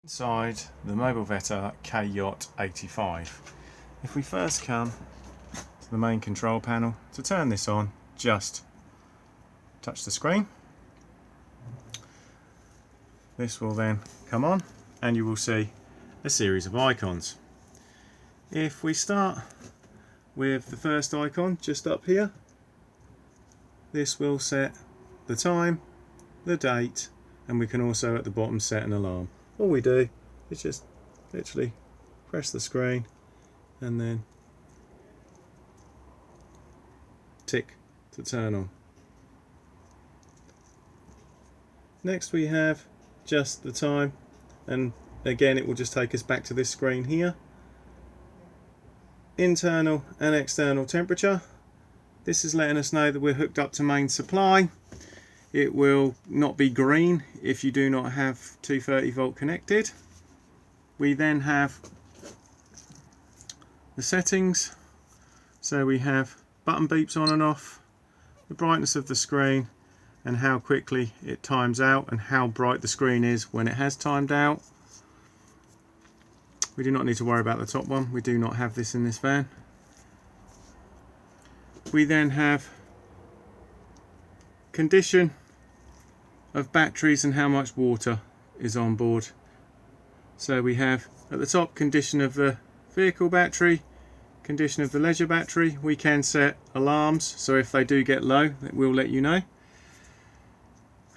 Inside the Mobilvetta K-Yacht 85. If we first come to the main control panel, to turn this on, just touch the screen. This will then come on and you will see a series of icons. If we start with the first icon just up here, this will set the time, the date, and we can also at the bottom set an alarm. All we do is just literally press the screen and then tick to turn on. Next we have just the time, and again it will just take us back to this screen here. Internal and external temperature. This is letting us know that we're hooked up to main supply. It will not be green if you do not have 230 volt connected. We then have the settings. So we have button beeps on and off, the brightness of the screen, and how quickly it times out and how bright the screen is when it has timed out. We do not need to worry about the top one. We do not have this in this van. We then have condition of batteries and how much water is on board. So we have at the top condition of the vehicle battery, condition of the leisure battery. We can set alarms, so if they do get low, it will let you know.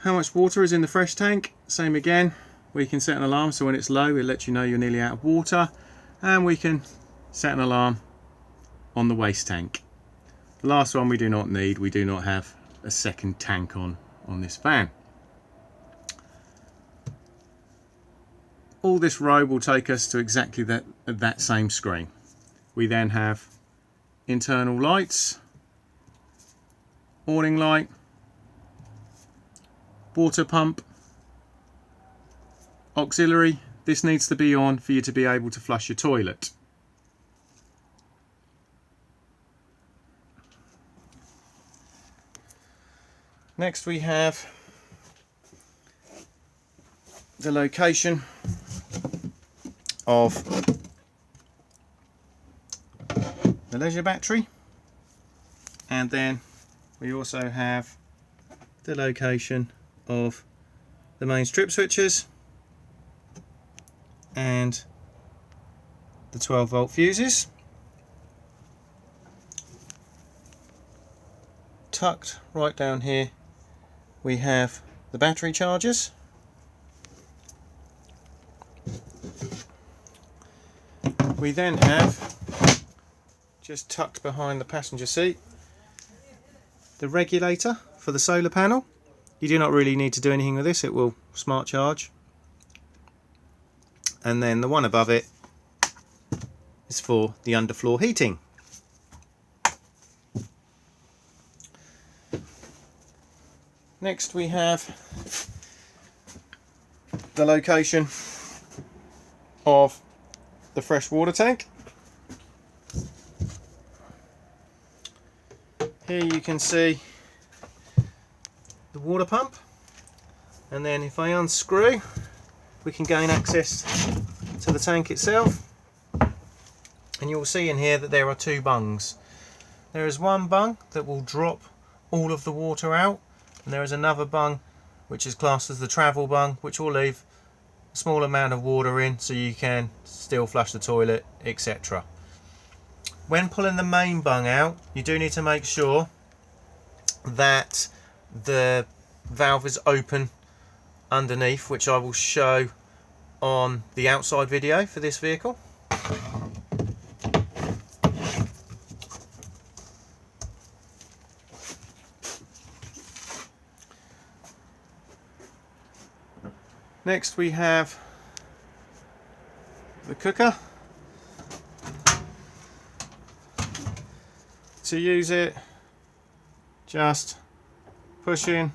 How much water is in the fresh tank, same again. We can set an alarm, so when it's low, it lets you know you're nearly out of water. And we can set an alarm on the waste tank. The last one we do not need. We do not have a second tank on this van. All this row will take us to exactly that same screen. We then have internal lights, awning light, water pump, auxiliary. This needs to be on for you to be able to flush your toilet. Next we have the location of the leisure battery, and then we also have the location of the main strip switches and the 12 volt fuses. Tucked right down here we have the battery chargers. We then have, just tucked behind the passenger seat, the regulator for the solar panel. You do not really need to do anything with this, it will smart charge. And then the one above it is for the underfloor heating. Next we have the location of the fresh water tank. Here you can see the water pump, and then if I unscrew we can gain access to the tank itself, and you'll see in here that there are two bungs. There is one bung that will drop all of the water out, and there is another bung which is classed as the travel bung, which will leave a small amount of water in so you can still flush the toilet, etc. When pulling the main bung out, you do need to make sure that the valve is open underneath, which I will show on the outside video for this vehicle. Next we have the cooker. To use it, just push in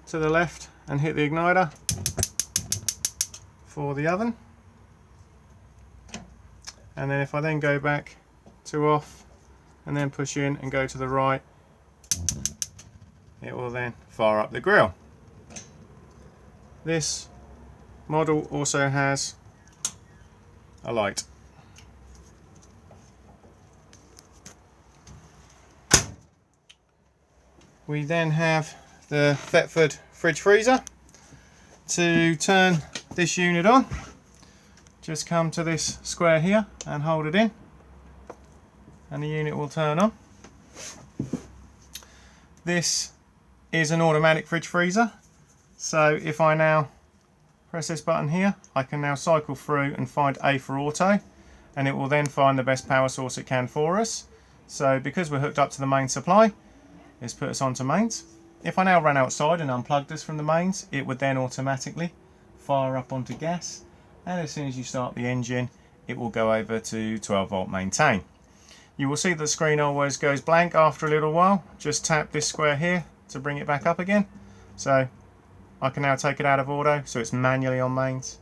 to the left and hit the igniter for the oven, and then if I then go back to off and then push in and go to the right, it will then fire up the grill. This model also has a light. We then have the Thetford fridge freezer. To turn this unit on, just come to this square here and hold it in, and the unit will turn on. This is an automatic fridge freezer, so if I now press this button here, I can now cycle through and find A for auto, and it will then find the best power source it can for us. So because we're hooked up to the main supply, it's put us onto mains. If I now ran outside and unplugged this from the mains, it would then automatically fire up onto gas, and as soon as you start the engine, it will go over to 12 volt maintain. You will see the screen always goes blank after a little while. Just tap this square here to bring it back up again. So I can now take it out of auto, so it's manually on mains,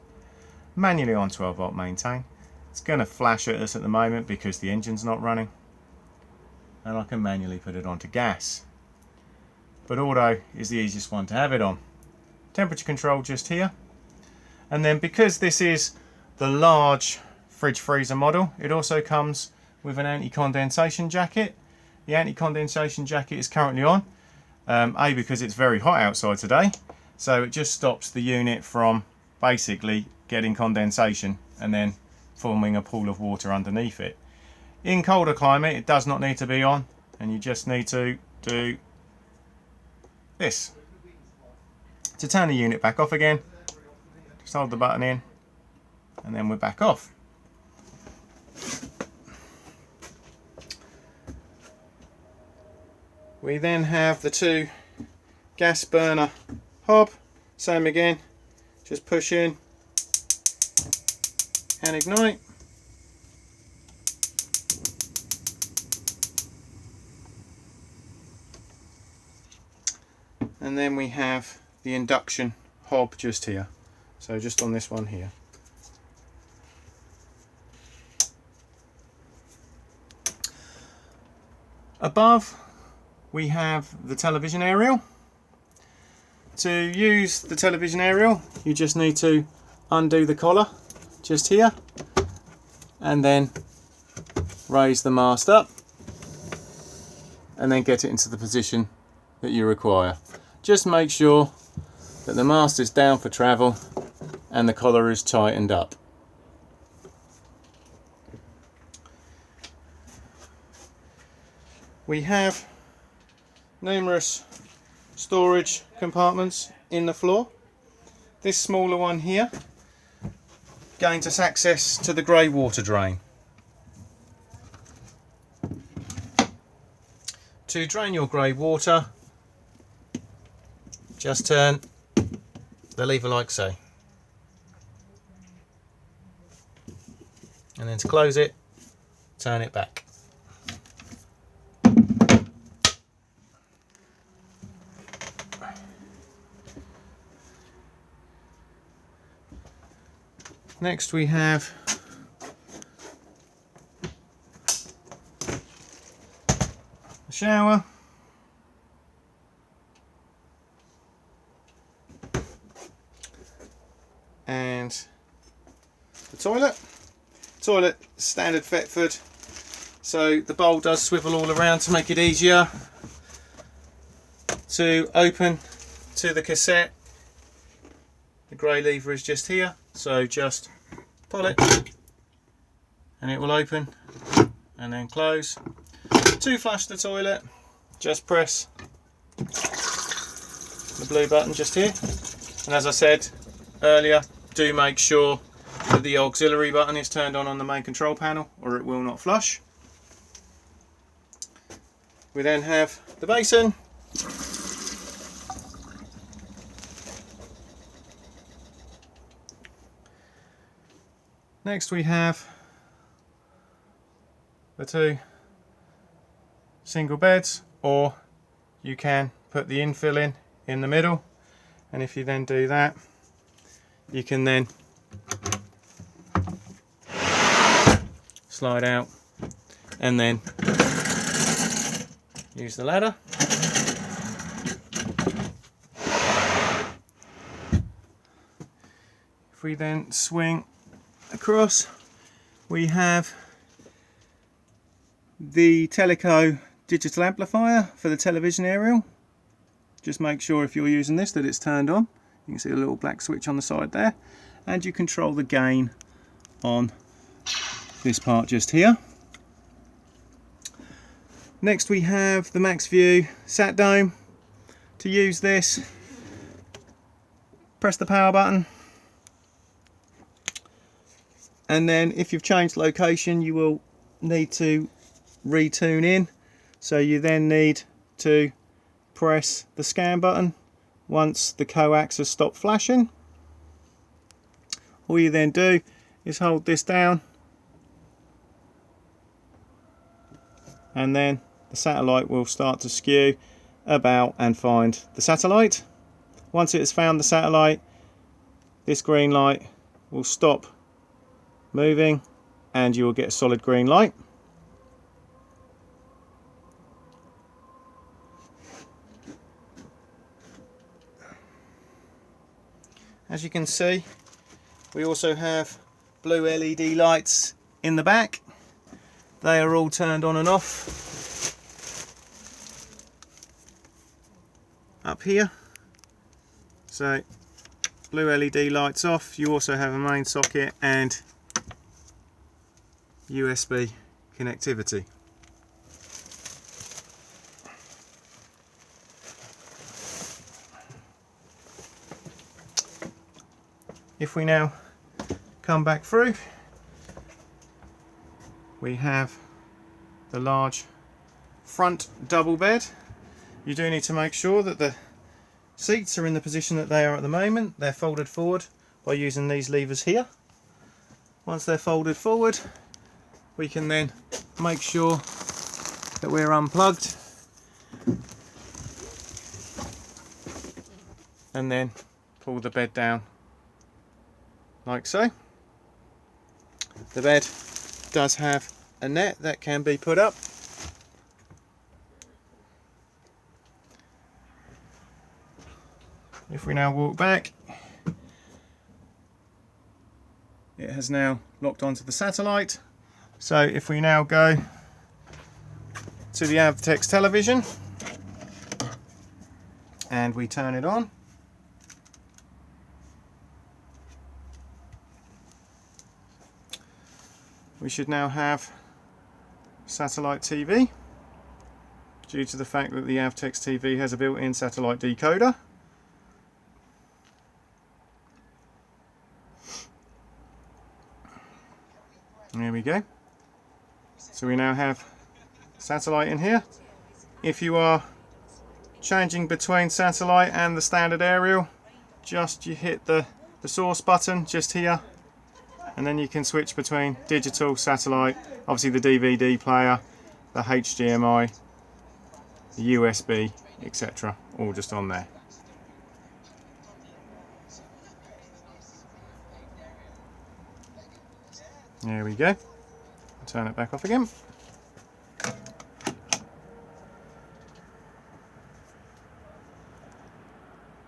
manually on 12 volt maintain. It's going to flash at us at the moment because the engine's not running, and I can manually put it onto gas. But auto is the easiest one to have it on. Temperature control just here. And then because this is the large fridge freezer model, it also comes with an anti-condensation jacket. The anti-condensation jacket is currently on, A, because it's very hot outside today, so it just stops the unit from basically getting condensation and then forming a pool of water underneath it. In colder climate it does not need to be on, and you just need to do this. To turn the unit back off again, just hold the button in and then we're back off. We then have the two gas burner hob, same again, just push in and ignite. And then we have the induction hob just here, so just on this one here. Above we have the television aerial. To use the television aerial you just need to undo the collar just here and then raise the mast up and then get it into the position that you require. Just make sure that the mast is down for travel and the collar is tightened up. We have numerous storage compartments in the floor. This smaller one here gains us access to the grey water drain. To drain your grey water, just turn the lever like so, and then to close it, turn it back. Next we have the shower, and the toilet. Toilet standard Thetford, so the bowl does swivel all around to make it easier to open to the cassette. The grey lever is just here, so just pull it and it will open and then close. To flush the toilet, just press the blue button just here, and as I said earlier, do make sure that the auxiliary button is turned on the main control panel or it will not flush. We then have the basin. Next we have the two single beds, or you can put the infill in the middle, and if you then do that, you can then slide out and then use the ladder. If we then swing across, we have the Teleco digital amplifier for the television aerial. Just make sure if you're using this that it's turned on. You can see a little black switch on the side there, and you control the gain on this part just here. Next we have the Max View sat dome. To use this, press the power button, and then if you've changed location you will need to retune in, so you then need to press the scan button once the coax has stopped flashing. All you then do is hold this down, and then the satellite will start to skew about and find the satellite. Once it has found the satellite, this green light will stop moving and you will get a solid green light. As you can see, we also have blue LED lights in the back. They are all turned on and off up here. So blue LED lights off. You also have a main socket and USB connectivity. If we now come back through, we have the large front double bed. You do need to make sure that the seats are in the position that they are at the moment. They're folded forward by using these levers here. Once they're folded forward, we can then make sure that we're unplugged and then pull the bed down like so. The bed does have a net that can be put up. If we now walk back, it has now locked onto the satellite. So if we now go to the Avtex television and we turn it on, we should now have satellite TV, due to the fact that the Avtex TV has a built-in satellite decoder. There we go. So we now have satellite in here. If you are changing between satellite and the standard aerial, just you hit the source button just here, and then you can switch between digital, satellite, obviously the DVD player, the HDMI, the USB, etc. all just on there. There we go. Turn it back off again.